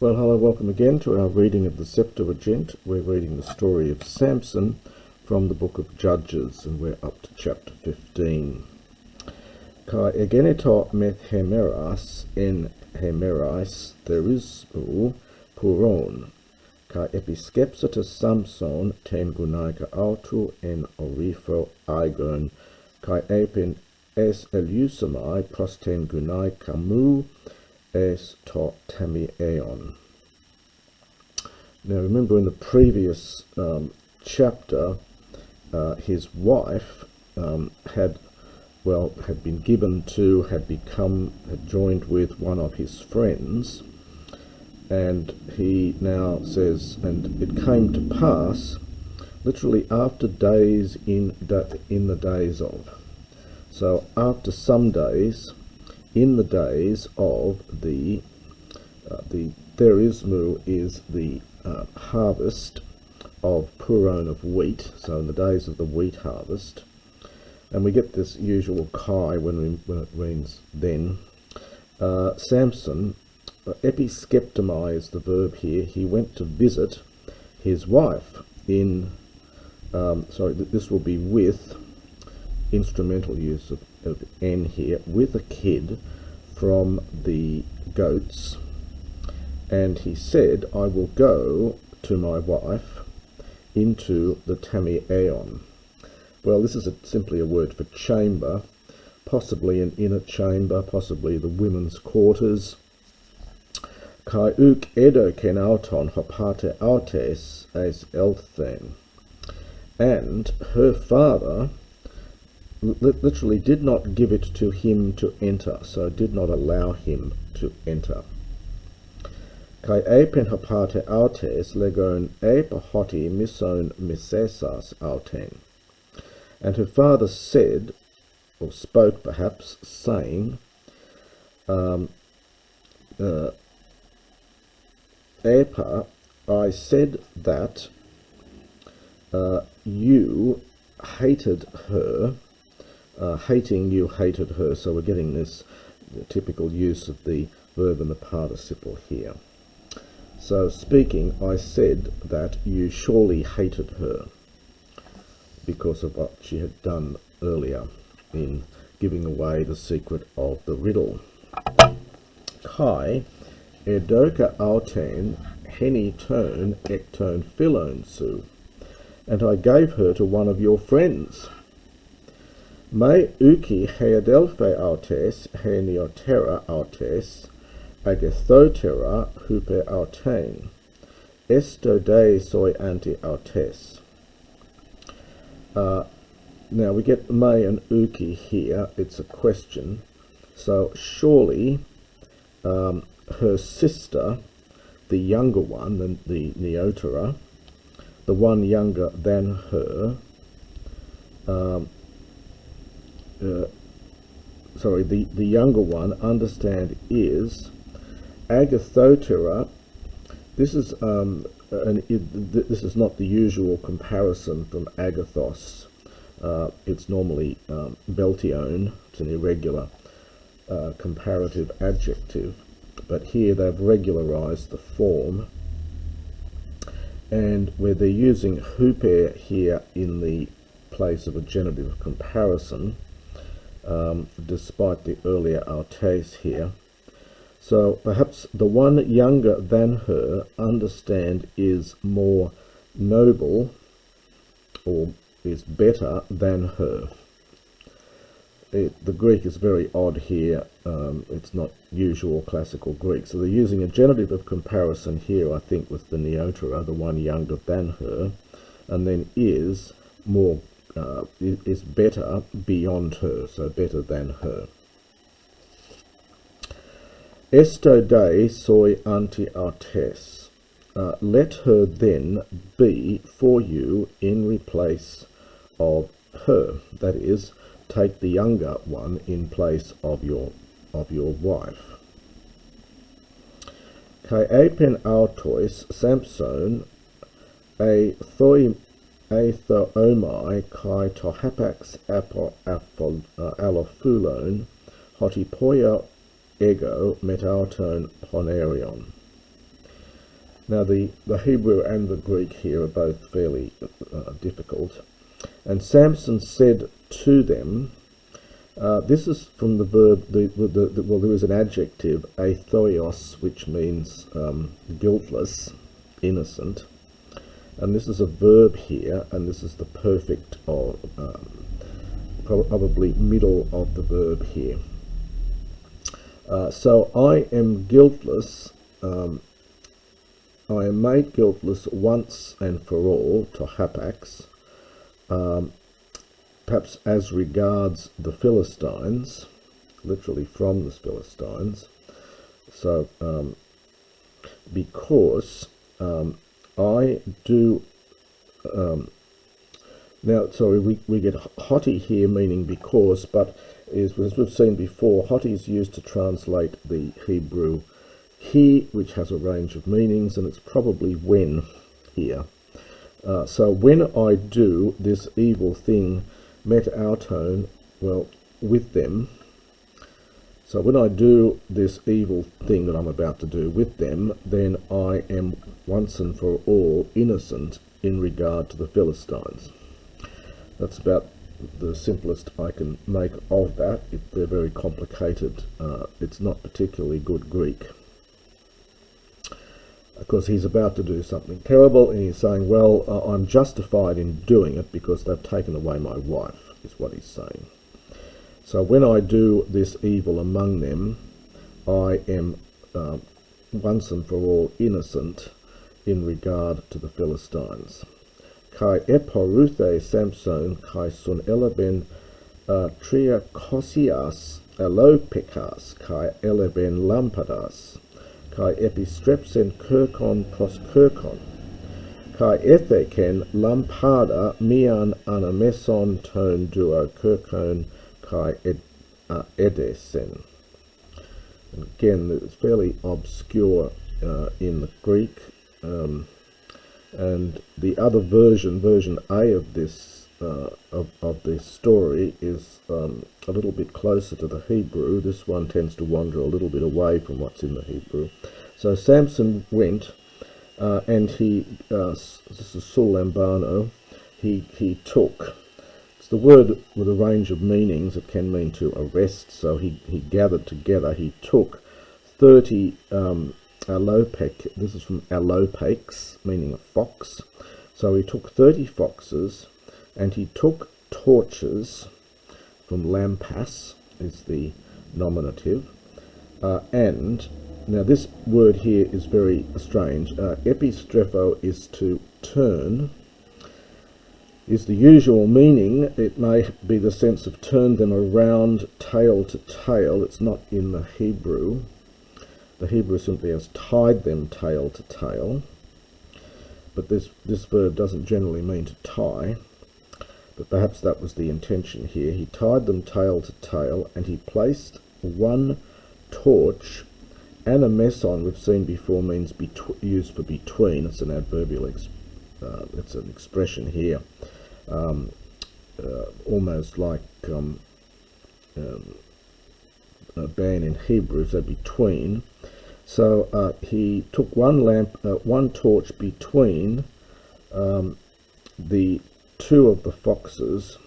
Well, hello, welcome again to our reading of the Septuagint. We're reading the story of Samson from the book of Judges, and we're up to chapter 15. Kai egeneto meth hemeras en hemerais therismu puron, kai episkepsatus Samson ten gunaika autu en orifo aigon, kai epin es elusamai prosten gunaika mu es to tamieon. Now remember, in the previous chapter, his wife had joined with one of his friends, and he now says, and it came to pass, literally after days in the days of. So after some days, in the days of the therismu is the harvest of puron of wheat, so in the days of the wheat harvest, and we get this usual kai when it means then. Samson, episkeptomai is the verb here. He went to visit his wife in, this will be with instrumental use of n here, with a kid from the goats, and he said, I will go to my wife into the tamieon. Well, this is simply a word for chamber, possibly an inner chamber, possibly the women's quarters. Kai uk edo ken auton hopate autes as elthen, and her father literally did not give it to him to enter, so did not allow him to enter. Kai epen hopate autes legon epahoti mison misesas auten. And her father said, or spoke perhaps, saying, Epa, I said that you hated her, hating you hated her. So we're getting this typical use of the verb and the participle here. So speaking, I said that you surely hated her because of what she had done earlier in giving away the secret of the riddle. Kai edoka auten heni turn ekturn philon su, and I gave her to one of your friends. Me uki headelphe autes he neotera autes agathotera hupe auten esto de soi anti autes. Now we get me and uki here. It's a question. So surely her sister, the younger one, the neotera, the one younger than her, the younger one, understand, is agathotera. This is this is not the usual comparison from agathos. It's normally beltion. It's an irregular comparative adjective, but here they've regularized the form, and where they're using huper here in the place of a genitive of comparison, despite the earlier autes here. So perhaps the one younger than her, understand, is more noble, or is better than her. The Greek is very odd here. It's not usual classical Greek. So they're using a genitive of comparison here, I think, with the neotera, the one younger than her, and then is more, is better beyond her, so better than her. Esto de soi anti autes. Let her then be for you in replace of her. That is, take the younger one in place of your wife. Kai epen autois Samson a thoomai kai tohapax alophulon hotipoia ego metauton ponerion. Now the Hebrew and the Greek here are both fairly difficult. And Samson said to them, this is from the verb, well, there is an adjective, athoios, which means guiltless, innocent. And this is a verb here, and this is the perfect, or probably middle of the verb here. So I am guiltless, I am made guiltless once and for all, to hapax, perhaps as regards the Philistines, literally from the Philistines. So, because I do, now, sorry, we get hoti here meaning because, but as we've seen before, hoti is used to translate the Hebrew he, which has a range of meanings, and it's probably when here. So when I do this evil thing, met auton, well, with them. So when I do this evil thing that I'm about to do with them, then I am once and for all innocent in regard to the Philistines. That's about the simplest I can make of that. They're very complicated. It's not particularly good Greek. Because he's about to do something terrible, and he's saying, well, I'm justified in doing it because they've taken away my wife, is what he's saying. So when I do this evil among them, I am once and for all innocent in regard to the Philistines. Kai eporuthe Samson, kai sun eleben tria kosias alopekas, kai eleben lampadas, kai epistrepsen kirkon pros kirkon, kai etheken lampada mian anameson ton duo kirkon kai edesen. And again, it's fairly obscure in the Greek, and the other version A of this of this story is a little bit closer to the Hebrew. This one tends to wander a little bit away from what's in the Hebrew. So Samson went, and he, this is sulambano, he took. It's the word with a range of meanings. It can mean to arrest. So he gathered together. He took 30 alopek. This is from alopex, meaning a fox. So he took 30 foxes, and he took torches, from lampas is the nominative, and now this word here is very strange. Epistrepho is to turn, is the usual meaning. It may be the sense of turn them around tail to tail. It's not in the Hebrew. The Hebrew simply has tied them tail to tail, but this verb doesn't generally mean to tie. But perhaps that was the intention here. He tied them tail to tail, and he placed one torch. Anameson, we've seen before, means used for between. It's an adverbial, it's an expression here, almost like a ban in Hebrew, so between. So he took one torch between the two of the foxes,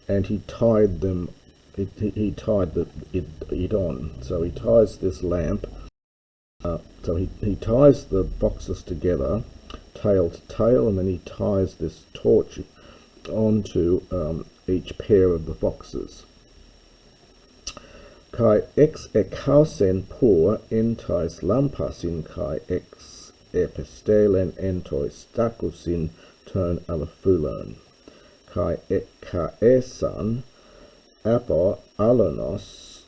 and he tied them. He tied it on. So he ties this lamp. So he ties the foxes together, tail to tail, and then he ties this torch onto each pair of the foxes. Kai ex ekausen por entais lampasin kai ex epistelen entois stakusin turn alafulon. Kai ekaesan apo halonos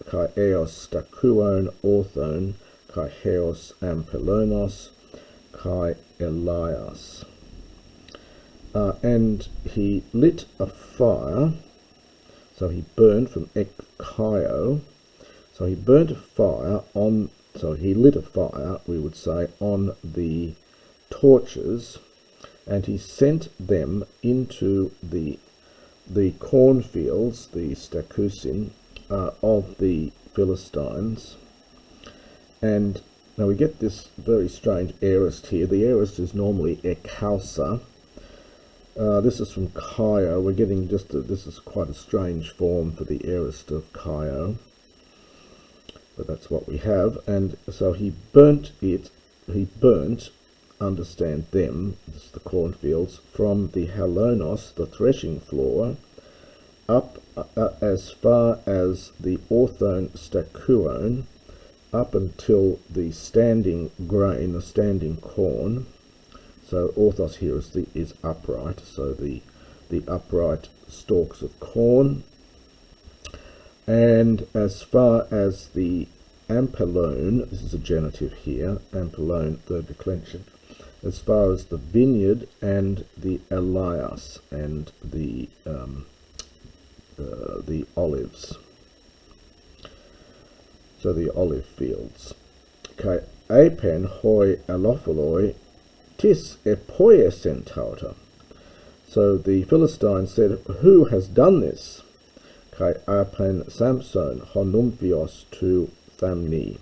kai eos stakuon orthon kai heos ampelonos kai elias. And he lit a fire, so he burned from ekkaio, so he burnt a fire on, so he lit a fire, we would say, on the torches, and he sent them into the cornfields, the stakusin, of the Philistines, and Now we get this very strange aorist here. The aorist is normally ekausa. This is from Chio. We're getting this is quite a strange form for the aorist of Chio. But that's what we have. And so he burnt, understand them, this is the cornfields, from the halonos, the threshing floor, up as far as the orthone stakuon, up until the standing grain, the standing corn. So orthos here is upright, so the upright stalks of corn, and as far as the ampelone, this is a genitive here, ampelone, third declension, as far as the vineyard and the elias and the olives. So the olive fields. Okay, apen hoi alopholoi tis epoiesentauta. So the Philistines said, who has done this? Kai apen Samson honumphios tu thamni.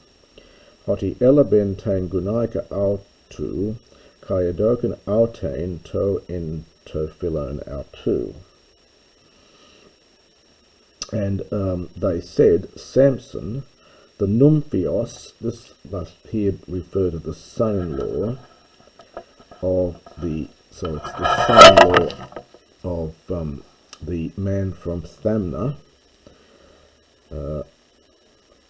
Hoti elaben tain gunaika autu, kai adoken autain to in to philon autu. And they said, Samson, the numphios, this must here refer to the son-in-law of the, so it's the son-in-law of the man from Thamna.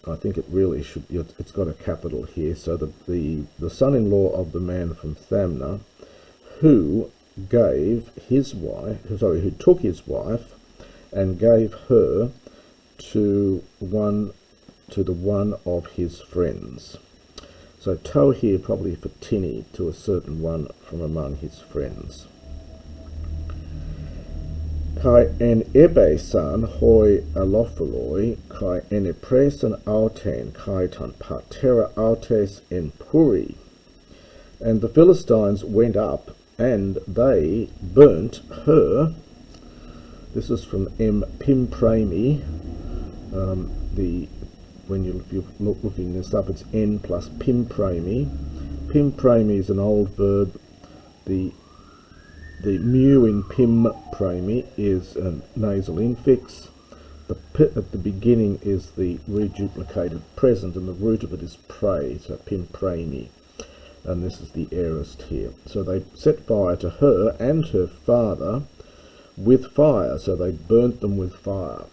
I think it really should, it's got a capital here, so the son-in-law of the man from Thamna, who gave his wife, sorry, who took his wife and gave her to the one of his friends. So to here probably for tinny, to a certain one from among his friends. Kai en ebesan hoi alopholoi, kai en epresan autain kaitan patera autes en puri. And the Philistines went up, and they burnt her. This is from M. Pimprami. If you're looking this up, it's N plus Pimprami. Pimprami is an old verb. The mu in Pimprami is a nasal infix. The p at the beginning is the reduplicated present, and the root of it is pray, so Pimprami. And this is the aorist here. So they set fire to her and her father with fire, so they burnt them with fire.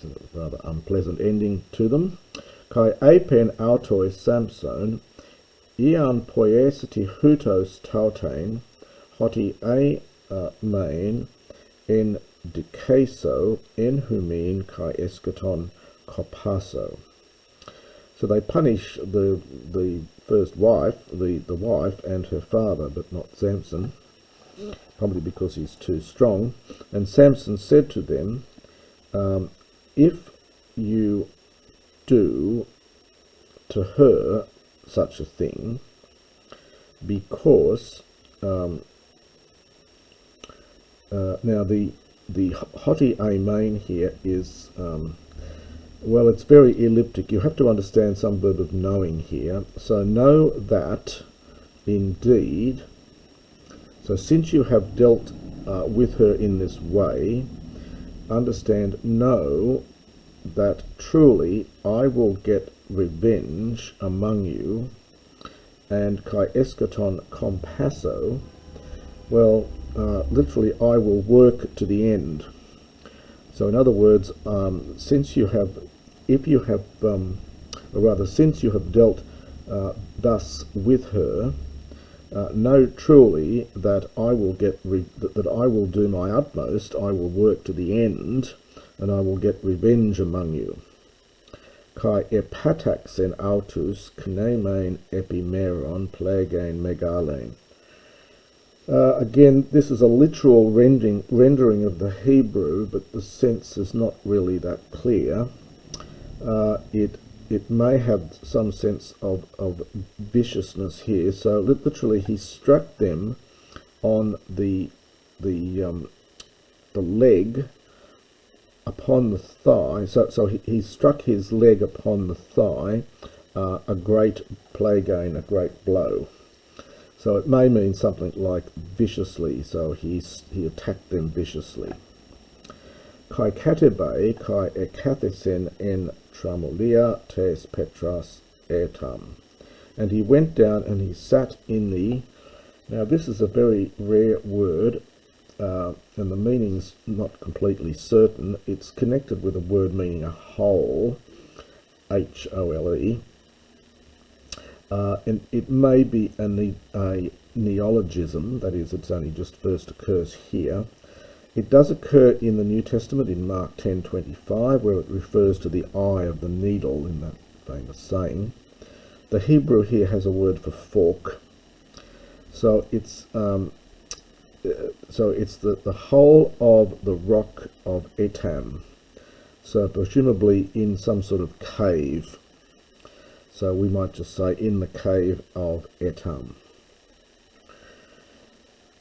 So a rather unpleasant ending to them. Kai apen autois Samson, ian poiesiti hutos tautain, hoti a main en dicaso en humin kai eschaton copaso. So they punish the first wife, the wife and her father, but not Samson, probably because he's too strong. And Samson said to them, if you do to her such a thing, because now the hoti amain here is well, it's very elliptic. You have to understand some verb of knowing here. So know that indeed. So since you have dealt with her in this way, understand, know that truly I will get revenge among you. And kai eschaton compasso, well, literally I will work to the end. So in other words, since you have dealt thus with her, know truly that I will that I will do my utmost. I will work to the end, and I will get revenge among you. Kai epatax en autus knemein epimeron plagain megalein. Again, this is a literal rendering of the Hebrew, but the sense is not really that clear. It may have some sense of viciousness here. So literally, he struck them on the leg upon the thigh. So he struck his leg upon the thigh a great play gain, a great blow. So it may mean something like viciously, so he attacked them viciously. Kai katebe, kai ekathesen en tramolia tes petras etam. And he went down and he sat in the... Now this is a very rare word, and the meaning's not completely certain. It's connected with a word meaning a hole, H-O-L-E. And it may be a neologism, that is, it's only just first occurs here. It does occur in the New Testament in Mark 10:25, where it refers to the eye of the needle in that famous saying. The Hebrew here has a word for fork, so it's the whole of the rock of Etam, so presumably in some sort of cave. So we might just say in the cave of Etam.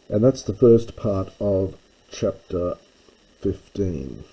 And that's the first part of chapter 15.